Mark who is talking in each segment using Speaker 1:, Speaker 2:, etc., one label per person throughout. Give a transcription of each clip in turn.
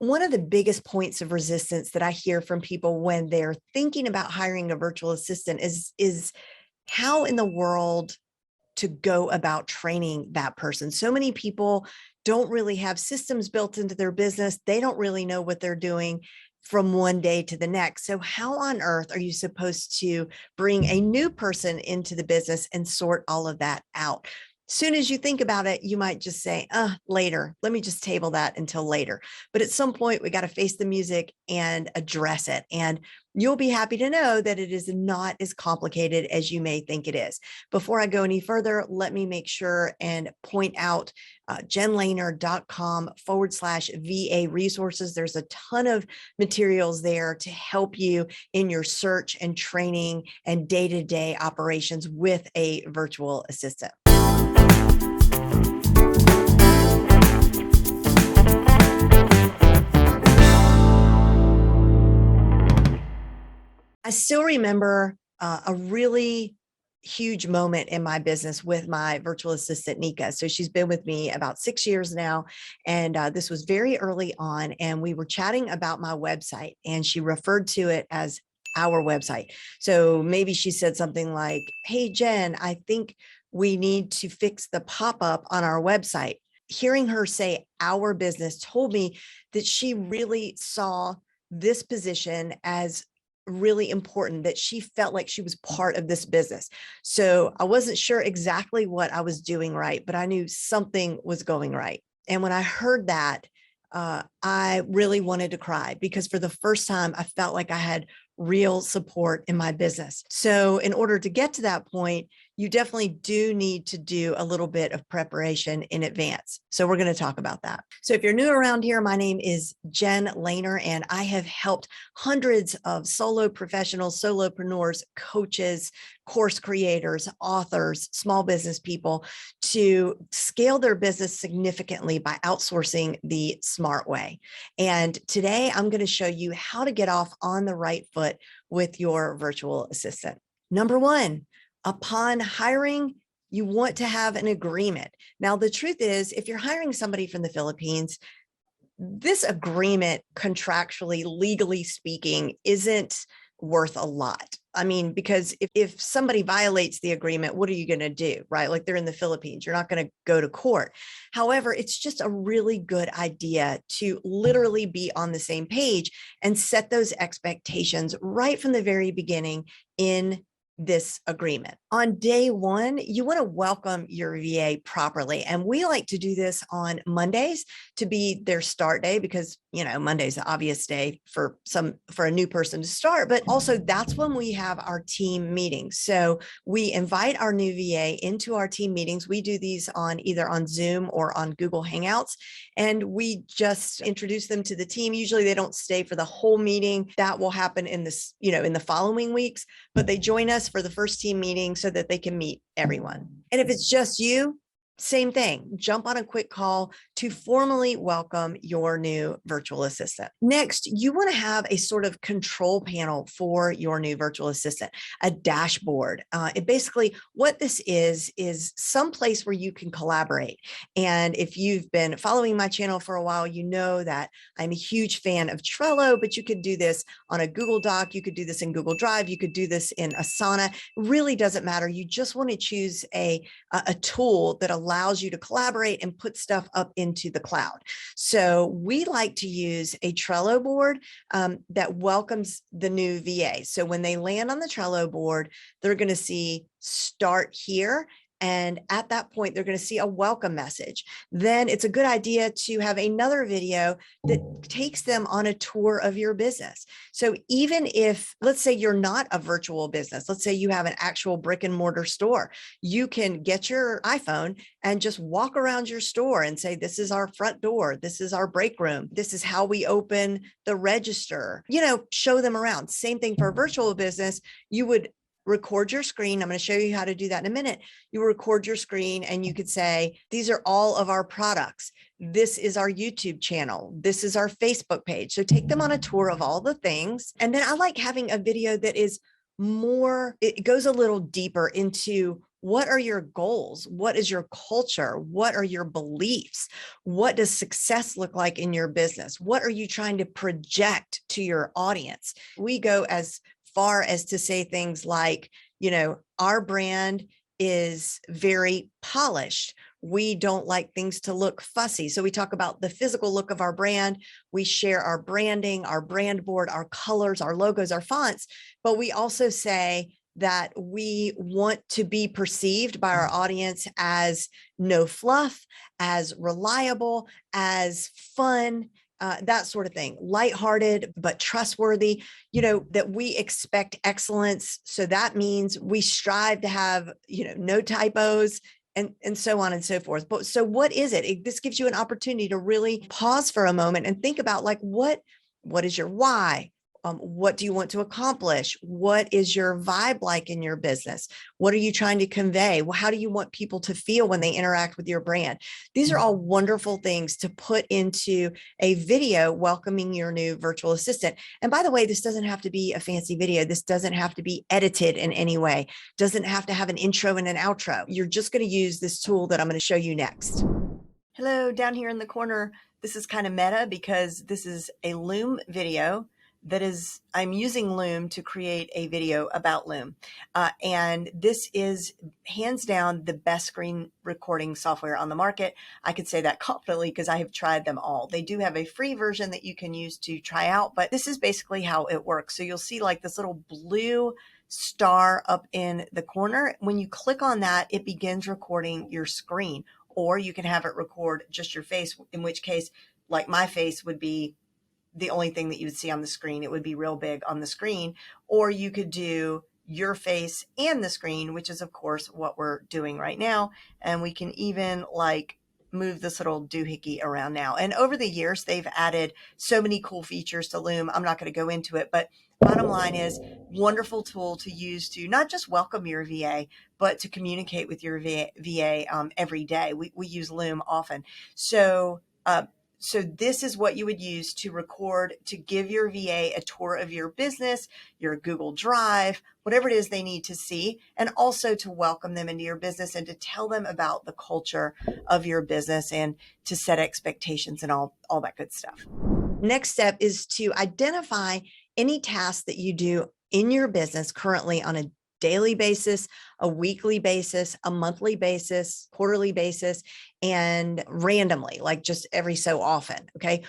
Speaker 1: One of the biggest points of resistance that I hear from people when they're thinking about hiring a virtual assistant is how in the world to go about training that person. So many people don't really have systems built into their business. They don't really know what they're doing from one day to the next. So how on earth are you supposed to bring a new person into the business and sort all of that out? Soon as you think about it, you might just say, later, let me just table that until later. But at some point, we got to face the music and address it. And you'll be happy to know that it is not as complicated as you may think it is. Before I go any further, let me make sure and point out jenlehner.com/VA resources. There's a ton of materials there to help you in your search and training and day-to-day operations with a virtual assistant. I still remember a really huge moment in my business with my virtual assistant, Nika. So she's been with me about 6 years now. And this was very early on. And we were chatting about my website and she referred to it as our website. So maybe she said something like, "Hey, Jen, I think we need to fix the pop-up on our website." Hearing her say our business told me that she really saw this position as really important, that she felt like she was part of this business. So I wasn't sure exactly what I was doing right, but I knew something was going right. And when I heard that, I really wanted to cry because for the first time, I felt like I had real support in my business. So in order to get to that point, you definitely do need to do a little bit of preparation in advance. So we're going to talk about that. So if you're new around here, my name is Jen Lehner, and I have helped hundreds of solo professionals, solopreneurs, coaches, course creators, authors, small business people to scale their business significantly by outsourcing the smart way. And today I'm going to show you how to get off on the right foot with your virtual assistant. Number one, upon hiring, you want to have an agreement. Now, the truth is, if you're hiring somebody from the Philippines, this agreement, contractually, legally speaking, isn't worth a lot. I mean, because if somebody violates the agreement, what are you going to do, right? Like they're in the Philippines, you're not going to go to court. However, it's just a really good idea to literally be on the same page and set those expectations right from the very beginning in this agreement. On day one, you want to welcome your VA properly. And we like to do this on Mondays to be their start day because, you know, Monday's the obvious day for a new person to start, but also that's when we have our team meetings. So we invite our new VA into our team meetings. We do these on either on Zoom or on Google Hangouts, and we just introduce them to the team. Usually they don't stay for the whole meeting. That will happen in this, in the following weeks, but they join us for the first team meeting so that they can meet everyone. And if it's just you, same thing, jump on a quick call to formally welcome your new virtual assistant. Next, you want to have a sort of control panel for your new virtual assistant, a dashboard. It basically, what this is some place where you can collaborate. And if you've been following my channel for a while, you know that I'm a huge fan of Trello, but you could do this on a Google Doc. You could do this in Google Drive. You could do this in Asana. It really doesn't matter. You just want to choose a tool that allows you to collaborate and put stuff up into the cloud. So we like to use a Trello board that welcomes the new VA. So when they land on the Trello board, they're going to see start here. And at that point, they're going to see a welcome message. Then it's a good idea to have another video that takes them on a tour of your business. So even if, let's say you're not a virtual business, let's say you have an actual brick and mortar store, you can get your iPhone and just walk around your store and say, this is our front door. This is our break room. This is how we open the register, show them around. Same thing for a virtual business. You would record your screen. I'm going to show you how to do that in a minute. You record your screen and you could say, these are all of our products. This is our YouTube channel. This is our Facebook page. So take them on a tour of all the things. And then I like having a video that is more, it goes a little deeper into What are your goals? What is your culture? What are your beliefs? What does success look like in your business? What are you trying to project to your audience? We go as far as to say things like, our brand is very polished. We don't like things to look fussy. So we talk about the physical look of our brand. We share our branding, our brand board, our colors, our logos, our fonts, but we also say that we want to be perceived by our audience as no fluff, as reliable, as fun, that sort of thing, lighthearted, but trustworthy, that we expect excellence. So that means we strive to have, no typos, and so on and so forth. But so what is it? This gives you an opportunity to really pause for a moment and think about like, what is your why? What do you want to accomplish? What is your vibe like in your business? What are you trying to convey? Well, how do you want people to feel when they interact with your brand? These are all wonderful things to put into a video welcoming your new virtual assistant. And by the way, this doesn't have to be a fancy video. This doesn't have to be edited in any way. Doesn't have to have an intro and an outro. You're just going to use this tool that I'm going to show you next. Hello, down here in the corner. This is kind of meta because this is a Loom video. I'm using Loom to create a video about Loom. And this is hands down the best screen recording software on the market. I could say that confidently because I have tried them all. They do have a free version that you can use to try out, but this is basically how it works. So you'll see like this little blue star up in the corner. When you click on that, it begins recording your screen, or you can have it record just your face, in which case, like my face would be the only thing that you would see on the screen. It would be real big on the screen, or you could do your face and the screen, which is of course what we're doing right now. And we can even like move this little doohickey around now. And over the years, they've added so many cool features to Loom. I'm not going to go into it, but bottom line is wonderful tool to use to not just welcome your VA, but to communicate with your VA every day. We use Loom often. So this is what you would use to record, to give your VA a tour of your business, your Google Drive, whatever it is they need to see, and also to welcome them into your business and to tell them about the culture of your business and to set expectations and all that good stuff. Next step is to identify any tasks that you do in your business currently on a daily basis, a weekly basis, a monthly basis, quarterly basis, and randomly, like just every so often. Okay.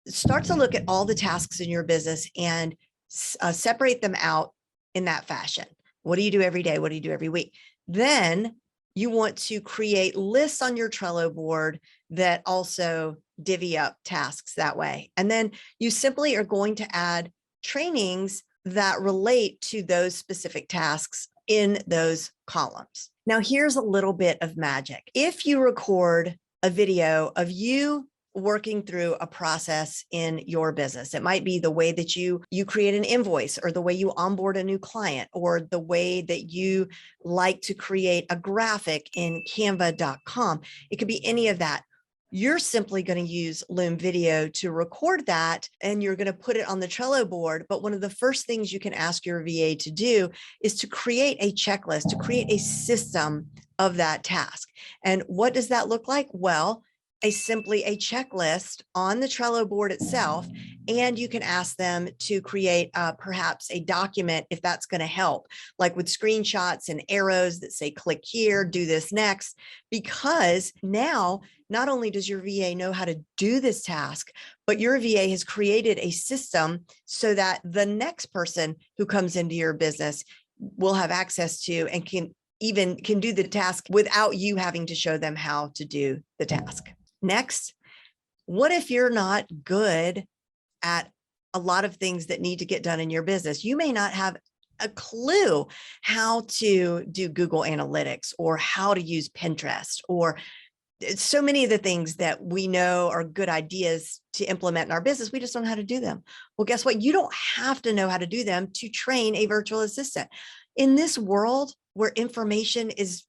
Speaker 1: Start to look at all the tasks in your business and separate them out in that fashion. What do you do every day? What do you do every week? Then you want to create lists on your Trello board that also divvy up tasks that way. And then you simply are going to add trainings that relate to those specific tasks in those columns. Now, here's a little bit of magic. If you record a video of you working through a process in your business, it might be the way that you create an invoice, or the way you onboard a new client, or the way that you like to create a graphic in canva.com. It could be any of that. You're simply going to use Loom Video to record that, and you're going to put it on the Trello board. But one of the first things you can ask your VA to do is to create a checklist, to create a system of that task. And what does that look like? Well, simply a checklist on the Trello board itself. And you can ask them to create perhaps a document if that's going to help, like with screenshots and arrows that say, click here, do this next. Because now, not only does your VA know how to do this task, but your VA has created a system so that the next person who comes into your business will have access to and can do the task without you having to show them how to do the task. Next, what if you're not good at a lot of things that need to get done in your business? You may not have a clue how to do Google Analytics, or how to use Pinterest, or so many of the things that we know are good ideas to implement in our business. We just don't know how to do them. Well, guess what? You don't have to know how to do them to train a virtual assistant. In this world where information is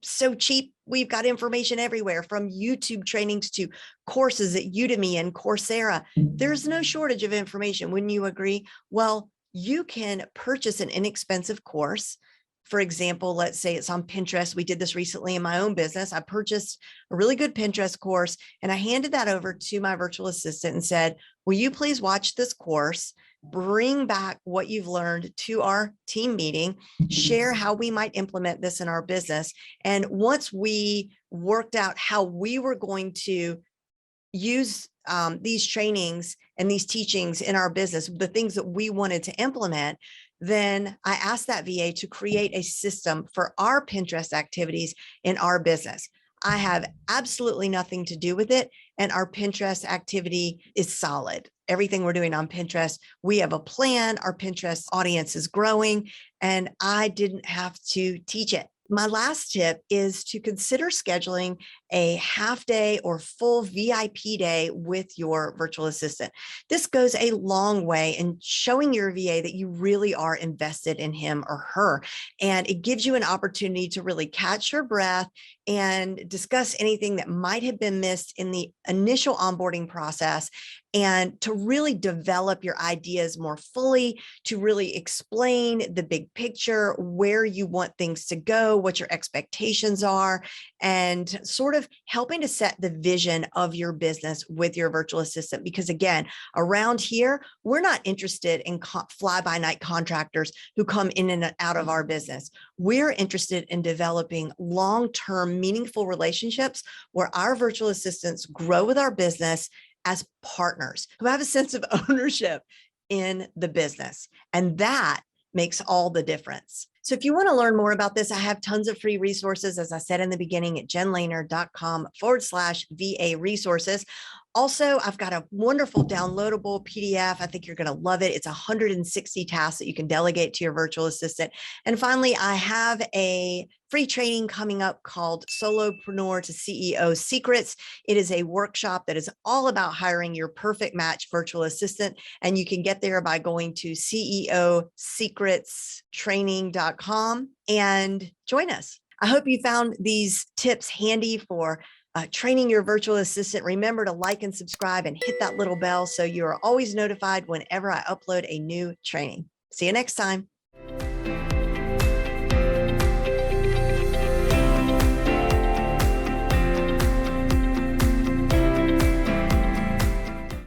Speaker 1: so cheap, we've got information everywhere, from YouTube trainings to courses at Udemy and Coursera. There's no shortage of information. Wouldn't you agree? Well, you can purchase an inexpensive course For example, let's say it's on Pinterest. We did this recently in my own business. I purchased a really good Pinterest course and I handed that over to my virtual assistant and said, will you please watch this course, bring back what you've learned to our team meeting, share how we might implement this in our business. And once we worked out how we were going to use these trainings and these teachings in our business, the things that we wanted to implement, then I asked that VA to create a system for our Pinterest activities in our business. I have absolutely nothing to do with it. And our Pinterest activity is solid. Everything we're doing on Pinterest, we have a plan. Our Pinterest audience is growing, and I didn't have to teach it. My last tip is to consider scheduling a half day or full VIP day with your virtual assistant. This goes a long way in showing your VA that you really are invested in him or her. And it gives you an opportunity to really catch your breath and discuss anything that might have been missed in the initial onboarding process, and to really develop your ideas more fully, to really explain the big picture, where you want things to go, what your expectations are, and sort of helping to set the vision of your business with your virtual assistant. Because again, around here, we're not interested in fly-by-night contractors who come in and out of our business. We're interested in developing long-term, meaningful relationships where our virtual assistants grow with our business as partners who have a sense of ownership in the business. And that makes all the difference. So if you want to learn more about this, I have tons of free resources, as I said in the beginning, at jenlehner.com/VA resources. Also, I've got a wonderful downloadable PDF. I think you're going to love it. It's 160 tasks that you can delegate to your virtual assistant. And finally, I have a free training coming up called Solopreneur to CEO Secrets. It is a workshop that is all about hiring your perfect match virtual assistant. And you can get there by going to ceosecretstraining.com and join us. I hope you found these tips handy for training your virtual assistant. Remember to like and subscribe and hit that little bell so you are always notified whenever I upload a new training. See you next time.